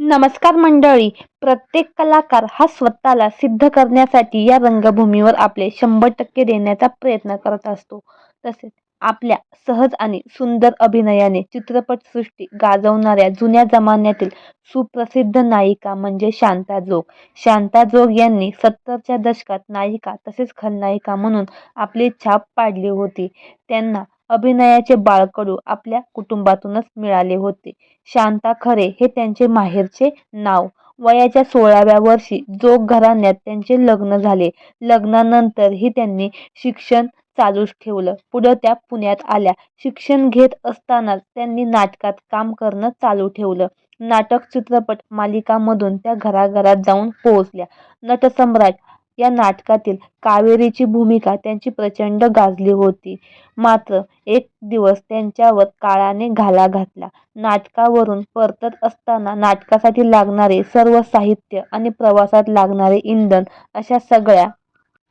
नमस्कार मंडळी. प्रत्येक कलाकार हा स्वतःला सिद्ध करण्यासाठी या रंगभूमीवर आपले 100% देण्याचा प्रयत्न करत असतो. तसेच आपल्या सहज आणि सुंदर अभिनयाने चित्रपटसृष्टी गाजवणाऱ्या जुन्या जमान्यातील सुप्रसिद्ध नायिका म्हणजे शांता जोग. शांता जोग यांनी 70च्या दशकात नायिका तसेच खलनायिका म्हणून आपली छाप पाडली होती. त्यांना अभिनयाचे बाळकडू आपल्या कुटुंबातूनच मिळाले होते. शांता खरे हे त्यांचे माहेरचे नाव. वयाच्या 16व्या वर्षी जोग घराण्यात त्यांचे लग्न झाले. लग्नानंतरही त्यांनी शिक्षण चालूच ठेवलं. पुढं त्या पुण्यात आल्या. शिक्षण घेत असतानाच त्यांनी नाटकात काम करणं चालू ठेवलं. नाटक, चित्रपट, मालिकांमधून त्या घराघरात जाऊन पोहोचल्या. नटसम्राट या नाटकातील कावेरीची भूमिका त्यांची प्रचंड गाजली होती. मात्र एक दिवस त्यांच्यावर काळाने घाला घातला. नाटकावरून परतत असताना नाटकासाठी लागणारे सर्व साहित्य आणि प्रवासात लागणारे इंधन अशा सगळ्या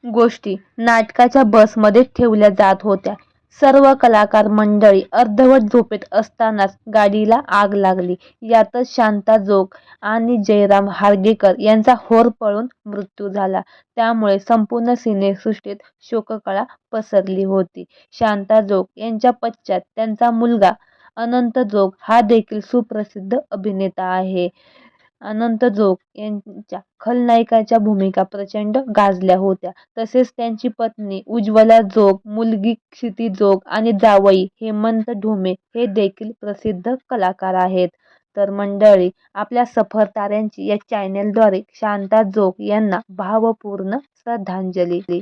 गोष्टी नाटकाच्या बसमध्येच ठेवल्या जात होत्या. सर्व कलाकार मंडळी अर्धवट झोपेत असतानाच गाडीला आग लागली. यातच शांता जोग आणि जयराम हार्गेकर यांचा होरपळून मृत्यू झाला. त्यामुळे संपूर्ण सिनेसृष्टीत शोककळा पसरली होती. शांता जोग यांच्या पश्चात त्यांचा मुलगा अनंत जोग हा देखील सुप्रसिद्ध अभिनेता आहे. अनंत जोग यांच्या खलनायकाच्या भूमिका प्रचंड गाजल्या होत्या. तसेच त्यांची पत्नी उज्ज्वला जोग, मुलगी क्षिती जोग आणि जावई हेमंत ढोमे हे देखील प्रसिद्ध कलाकार आहेत. तर मंडळी, आपल्या सफर ताऱ्यांची या चॅनेलद्वारे शांता जोग यांना भावपूर्ण श्रद्धांजली.